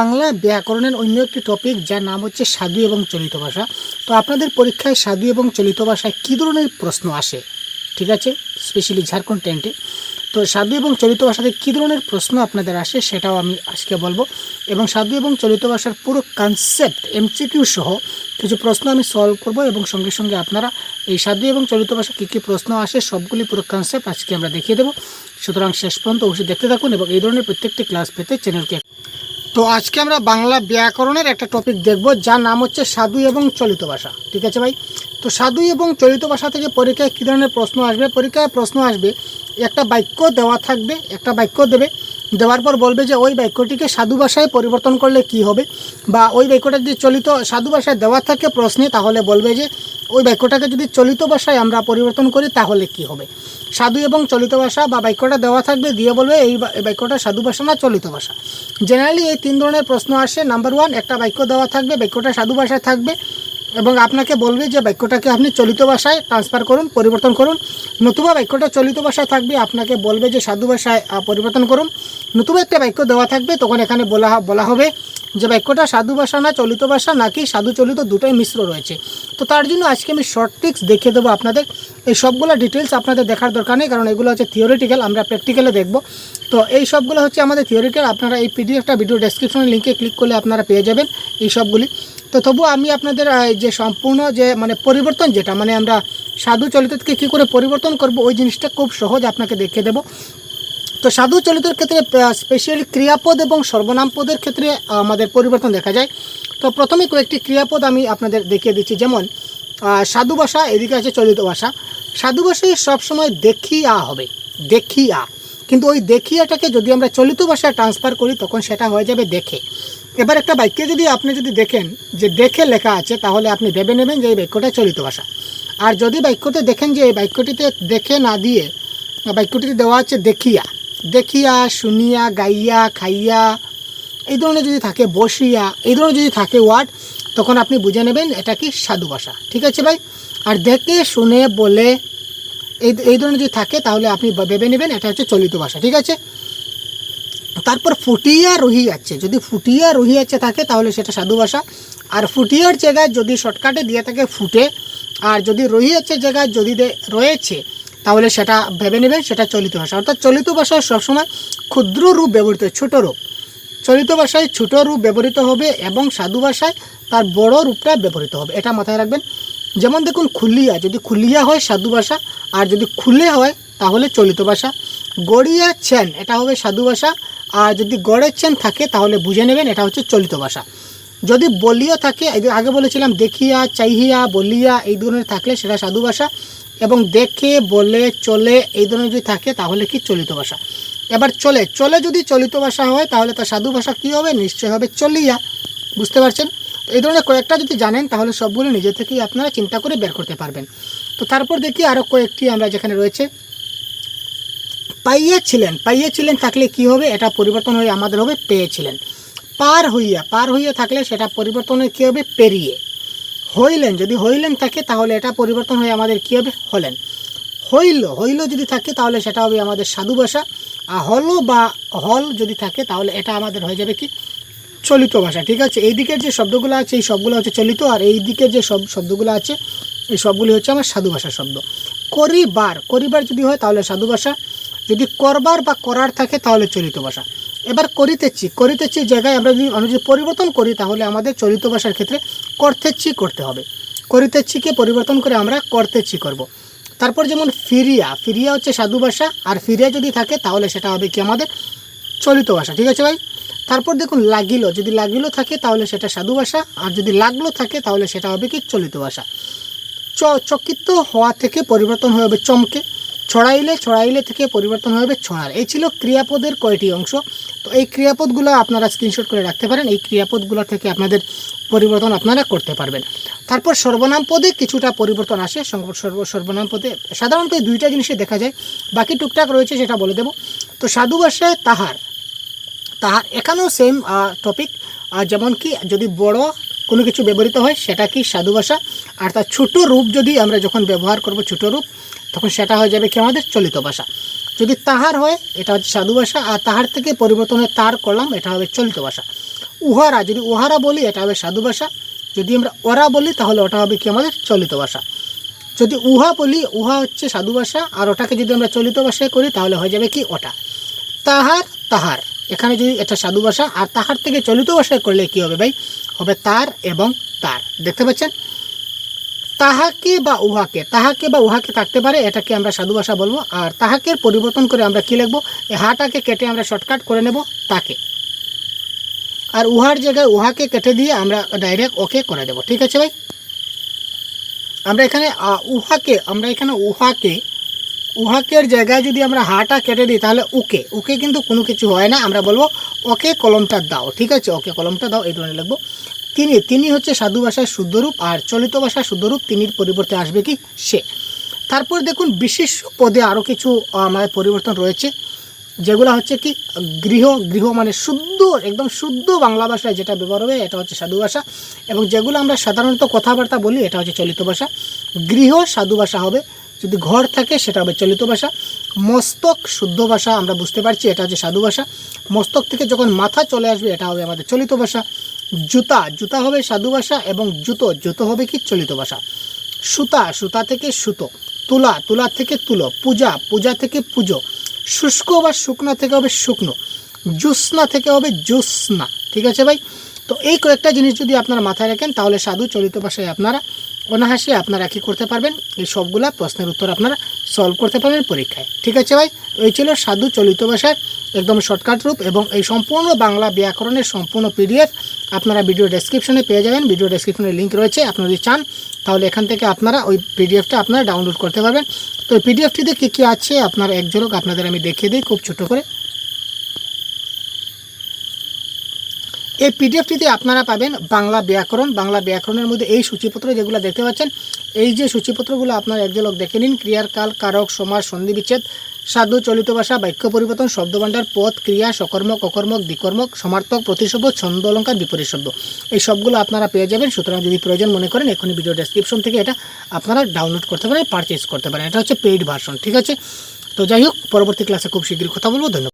বাংলা ব্যাকরণের অন্য একটি টপিক যার নাম হচ্ছে সাধু এবং চলিত ভাষা। তো আপনাদের পরীক্ষায় সাধু এবং চলিত ভাষায় কী ধরনের প্রশ্ন আসে, ঠিক আছে, স্পেশালি ঝাড়খণ্ড টেন্টে। তো সাধু এবং চলিত ভাষাতে কী ধরনের প্রশ্ন আপনাদের আসে সেটাও আমি আজকে বলবো, এবং সাধু এবং চলিত ভাষার পুরো কনসেপ্ট এমসিকিউ সহ কিছু প্রশ্ন আমি সলভ করব, এবং সঙ্গে সঙ্গে আপনারা এই সাধু এবং চলিত ভাষা কী কী প্রশ্ন আসে সবগুলি পুরো কনসেপ্ট আজকে আমরা দেখিয়ে দেবো। সুতরাং শেষ পর্যন্ত অবশ্যই দেখতে থাকুন এবং এই ধরনের প্রত্যেকটি ক্লাস পেতে চ্যানেলকে। তো আজকে আমরা বাংলা ব্যাকরণের একটা টপিক দেখব যার নাম হচ্ছে সাধু এবং চলিত ভাষা, ঠিক আছে ভাই। তো সাধু এবং চলিত ভাষা থেকে পরীক্ষায় কী ধরনের প্রশ্ন আসবে, পরীক্ষায় প্রশ্ন আসবে একটা বাক্য দেওয়া থাকবে, একটা বাক্য দেবে, দেওয়ার পর বলবে যে ওই বাক্যটিকে সাধু ভাষায় পরিবর্তন করলে কি হবে, বা ওই বাক্যটা যদি চলিত সাধু ভাষায় দেওয়া থাকে প্রশ্নে তাহলে বলবে যে ওই বাক্যটাকে যদি চলিত ভাষায় আমরা পরিবর্তন করি তাহলে কি হবে। সাধু এবং চলিত ভাষা বা বাক্যটা দেওয়া থাকবে, দিয়ে বলবে এই বাক্যটা সাধু ভাষা না চলিত ভাষা। জেনারেলি এই তিন ধরনের প্রশ্ন আসে। নাম্বার ওয়ান, একটা বাক্য দেওয়া থাকবে, বাক্যটা সাধু ভাষায় থাকবে এবং আপনাকে বলবে যে বাক্যটাকে আপনি চলিত ভাষায় ট্রান্সফার করুন, পরিবর্তন করুন। নতুবা বাক্যটা চলিত ভাষায় থাকবে, আপনাকে বলবে যে সাধু ভাষায় পরিবর্তন করুন। নতুবা একটা বাক্য দেওয়া থাকবে, তখন এখানে বলা হবে যে বাক্যটা সাধু ভাষা না চলিত ভাষা, নাকি সাধু চলিত দুটোই মিশ্র রয়েছে। তো তার জন্য আজকে আমি শর্ট ট্রিক্স দেখিয়ে দেবো আপনাদের। এই সবগুলো ডিটেলস আপনাদের দেখার দরকার নেই, কারণ এগুলো হচ্ছে থিওরিটিক্যাল, আমরা প্র্যাকটিক্যালে দেখব। তো এই সবগুলো হচ্ছে আমাদের থিওরিক্যাল। আপনারা এই পিডিএফটা ভিডিও ডেসক্রিপশনের লিঙ্কে ক্লিক করলে আপনারা পেয়ে যাবেন এই সবগুলি। তো তবুও আমি আপনাদের যে সম্পূর্ণ যে পরিবর্তন, যেটা আমরা সাধু চলিতকে কী করে পরিবর্তন করব, ওই জিনিসটা খুব সহজ আপনাকে দেখিয়ে দেবো। তো সাধু চলিতের ক্ষেত্রে স্পেশালি ক্রিয়াপদ এবং সর্বনাম পদের ক্ষেত্রে আমাদের পরিবর্তন দেখা যায়। তো প্রথমে কয়েকটি ক্রিয়াপদ আমি আপনাদের দেখিয়ে দিচ্ছি। যেমন সাধু ভাষা, এদিকে আছে চলিত ভাষা। সাধু ভাষায় সবসময় দেখিয়া হবে, দেখিয়া, কিন্তু ওই দেখিয়াটাকে যদি আমরা চলিত ভাষায় ট্রান্সফার করি তখন সেটা হয়ে যাবে দেখে। এবার একটা বাক্যে যদি আপনি দেখেন যে দেখে লেখা আছে, তাহলে আপনি ভেবে নেবেন যে এই বাক্যটা চলিত ভাষা। আর যদি বাক্যতে দেখেন যে এই বাক্যটিতে দেখে না দিয়ে বাক্যটিতে দেওয়া আছে দেখিয়া, দেখিয়া, শুনিয়া, গাইয়া, খাইয়া, এই ধরনের যদি থাকে, বসিয়া, এই ধরনের যদি থাকে ওয়ার্ড, তখন আপনি বুঝে নেবেন এটা কি সাধু ভাষা, ঠিক আছে ভাই। আর দেখে, শুনে, বলে, এই ধরনের যদি থাকে তাহলে আপনি ভেবে নেবেন এটা হচ্ছে চলিত ভাষা, ঠিক আছে। তারপর ফুটিয়া রহিয়াছে, যদি ফুটিয়া রহিয়াছে থাকে তাহলে সেটা সাধু ভাষা। আর ফুটিয়ার জায়গায় যদি শর্টকাটে দিয়ে থাকে ফুটে, আর যদি রহিয়াছে জায়গায় যদি রয়েছে তাহলে সেটা ভেবে নেবেন সেটা চলিত ভাষা। অর্থাৎ চলিত ভাষায় সবসময় ক্ষুদ্র রূপ ব্যবহৃত, ছোট রূপ। চলিত ভাষায় ছোট রূপ ব্যবহৃত হবে এবং সাধু ভাষায় তার বড় রূপটা ব্যবহৃত হবে, এটা মাথায় রাখবেন। যেমন দেখুন খুলিয়া, যদি খুলিয়া হয় সাধু ভাষা, আর যদি খুলে হয় তাহলে চলিত ভাষা। গড়িয়াছেন, এটা হবে সাধু ভাষা, আর যদি গড়েছেন থাকে তাহলে বুঝে নেবেন এটা হচ্ছে চলিত ভাষা। যদি বলিয়া থাকে, আগে বলেছিলাম দেখিয়া, চাহিয়া, বলিয়া, এই ধরনের থাকলে সেটা সাধু ভাষা, এবং দেখে, বলে, চলে, এই ধরনের যদি থাকে তাহলে কি চলিত ভাষা। এবার চলে, চলে যদি চলিত ভাষা হয় তাহলে তার সাধু ভাষা কী হবে, নিশ্চয় হবে চলিয়া, বুঝতে পারছেন। তো এই ধরনের কয়েকটা যদি জানেন তাহলে সবগুলো নিজে থেকেই আপনারা চিন্তা করে বের করতে পারবেন। তো তারপর দেখি আরও কয়েকটি আমরা যেখানে রয়েছে পাইয়াছিলেন, পাইয়াছিলেন থাকলে কি হবে, এটা পরিবর্তন হয়ে আমাদের হবে পেয়েছিলেন। পার হইয়া, পার হইয়া থাকলে সেটা পরিবর্তন হয়ে কী হবে, পেরিয়ে। হইলেন, যদি হইলেন থাকে তাহলে এটা পরিবর্তন হয়ে আমাদের কী হবে, হলেন। হইল, হইল যদি থাকে তাহলে সেটা হবে আমাদের সাধু ভাষা। আর হলো বা হল যদি থাকে তাহলে এটা আমাদের হয়ে যাবে কি চলিত ভাষা, ঠিক আছে। এই দিকের যে শব্দগুলো আছে এই সবগুলো হচ্ছে চলিত, আর এই দিকের যে শব্দগুলো আছে এই সবগুলি হচ্ছে আমার সাধু ভাষার শব্দ। করিবার, করিবার যদি হয় তাহলে সাধু ভাষা। যদি করবার বা করার থাকে তাহলে চলিত ভাষা। এবার করিতেছি, করিতেছি জায়গায় আমরা যদি পরিবর্তন করি তাহলে আমাদের চলিত ভাষার ক্ষেত্রে করতেছি করতে হবে। করিতেছিকে পরিবর্তন করে আমরা করতেছি করব। তারপর যেমন ফিরিয়া, ফিরিয়া হচ্ছে সাধু ভাষা, আর ফিরিয়া যদি থাকে তাহলে সেটা হবে কি আমাদের চলিত ভাষা, ঠিক আছে ভাই। তারপর দেখুন লাগিল, যদি লাগিল থাকে তাহলে সেটা সাধু ভাষা, আর যদি লাগলো থাকে তাহলে সেটা হবে কি চলিত ভাষা। চকিত হওয়া থেকে পরিবর্তন হয়ে হবে চমকে। ছড়াইলে, ছড়াইলে থেকে পরিবর্তন হবে ছড়ার। এই ছিল ক্রিয়াপদের কয়টি অংশ। তো এই ক্রিয়াপদগুলো আপনারা স্ক্রিনশট করে রাখতে পারেন, এই ক্রিয়াপদগুলো থেকে আপনাদের পরিবর্তন আপনারা করতে পারবেন। তারপর সর্বনাম পদে কিছুটা পরিবর্তন আসে। সর্বনাম পদে সাধারণত এই দুইটা জিনিসই দেখা যায়, বাকি টুকটাক রয়েছে সেটা বলে দেব। তো সাধু ভাষায় তাহার, তাহার এখানেও সেম টপিক। যেমন কি যদি বড় কোনো কিছু ব্যবহৃত হয় সেটা কি সাধু ভাষা, আর তার ছোটো রূপ যদি আমরা যখন ব্যবহার করব ছোটো রূপ তখন সেটা হয়ে যাবে কি আমাদের চলিত ভাষা। যদি তাহার হয় এটা হচ্ছে সাধু ভাষা, আর তাহার থেকে পরিবর্তন হয়ে তার করলাম এটা হবে চলিত ভাষা। উহারা, যদি উহারা বলি এটা হবে সাধু ভাষা। যদি আমরা ওরা বলি তাহলে ওটা হবে কি আমাদের চলিত ভাষা। যদি উহা বলি, উহা হচ্ছে সাধু ভাষা, আর ওটাকে যদি আমরা চলিত ভাষায় করি তাহলে হয়ে যাবে কি ওটা। তাহার, তাহার এখানে যদি এটা সাধু ভাষা, আর তাহার থেকে চলিত ভাষায় করলে কি হবে ভাই, হবে তার এবং তার। দেখতে পাচ্ছেন, তাহাকে বা উহাকে, তাহাকে বা উহাকে থাকতে পারে, এটাকে আমরা সাধু ভাষা বলবো। আর তাহাকে পরিবর্তন করে আমরা কি লিখবো, এই হাটাকে কেটে আমরা শর্টকাট করে নেব তাকে, আর উহার জায়গায় উহাকে কেটে দিয়ে আমরা ডাইরেক্ট ওকে করে দেবো। ঠিক আছে ভাই, আমরা এখানে উহাকে, আমরা এখানে উহাকে, উহাকের জায়গায় যদি আমরা হাটা কেটে দিই তাহলে উকে, উকে কিন্তু কোনো কিছু হয় না, আমরা বলবো ওকে কলমটা দাও। ঠিক আছে, ওকে কলমটা দাও, এই ধরনের লিখবো। তিনি, তিনি হচ্ছে সাধু ভাষার শুদ্ধরূপ, আর চলিত ভাষার শুদ্ধরূপ তিনির পরিবর্তে আসবে কি সে। তারপর দেখুন বিশেষ পদে আরও কিছু আমাদের পরিবর্তন রয়েছে, যেগুলো হচ্ছে কি গৃহ, গৃহ মানে শুদ্ধ, একদম শুদ্ধ বাংলা ভাষায় যেটা ব্যবহার হবে এটা হচ্ছে সাধু ভাষা, এবং যেগুলো আমরা সাধারণত কথাবার্তা বলি এটা হচ্ছে চলিত ভাষা। গৃহ সাধু ভাষা হবে, যদি ঘর থাকে সেটা হবে চলিত ভাষা। মস্তক শুদ্ধ ভাষা, আমরা বুঝতে পারছি এটা হচ্ছে সাধু ভাষা। মস্তক থেকে যখন মাথা চলে আসবে এটা হবে আমাদের চলিত ভাষা। জুতা, জুতা হবে সাধু ভাষা, এবং জুতো, জুতো হবে কি চলিত ভাষা। সুতা, সুতা থেকে সুতো। তুলা, তুলা থেকে তুলো। পূজা, পূজা থেকে পুজো। শুষ্ক বা শুকনো থেকে হবে শুকনো। জ্যোৎস্না থেকে হবে জ্যোৎস্না। ঠিক আছে ভাই, তো এই কয়েকটা জিনিস যদি আপনারা মাথায় রাখেন তাহলে সাধু চলিত ভাষায় আপনারা অনায়াসে আপনারা কী করতে পারবেন, এই সবগুলা প্রশ্নের উত্তর আপনারা সলভ করতে পারবেন পরীক্ষায়। ঠিক আছে ভাই, এই ছিল সাধু চলিত ভাষার একদম শর্টকাট রূপ, এবং এই সম্পূর্ণ বাংলা ব্যাকরণের সম্পূর্ণ পিডিএফ আপনারা ভিডিও ডেসক্রিপশনে পেয়ে যাবেন। ভিডিও ডেসক্রিপশনে লিঙ্ক রয়েছে, আপনারা যদি চান তাহলে এখান থেকে আপনারা ওই পিডিএফটা আপনারা ডাউনলোড করতে পারবেন। তো এই পিডিএফটিতে কী কী আছে আপনারা এক ঝলক আপনাদের আমি দেখিয়ে দিই খুব ছোটো করে। এই পিডিএফটিতে আপনারা পাবেন বাংলা ব্যাকরণ, বাংলা ব্যাকরণের মধ্যে এই সূচিপত্র যেগুলো দেখতে পাচ্ছেন, এই যে সূচিপত্রগুলো আপনারা এক ঝলক দেখে নিন। ক্রিয়ার কাল, কারক, সমাস, সন্ধি বিচ্ছেদ, সাধু চলিত ভাষা, বাক্য পরিবর্তন, শব্দভাণ্ডার, পদ, ক্রিয়া, সকর্মক, অকর্মক, দ্বিকর্মক, সমার্থক, প্রতিশব্দ, ছন্দ, অলঙ্কার, বিপরীত শব্দ, এই সবগুলো আপনারা পেয়ে যাবেন। সুতরাং যদি প্রয়োজন মনে করেন এখনই ভিডিও ডেসক্রিপশন থেকে এটা আপনারা ডাউনলোড করতে পারেন, পারচেজ করতে পারেন। এটা হচ্ছে পেইড ভার্সন। ঠিক আছে, তো যাই হোক, পরবর্তী ক্লাসে খুব শীঘ্রই কথা বলবো। ধন্যবাদ।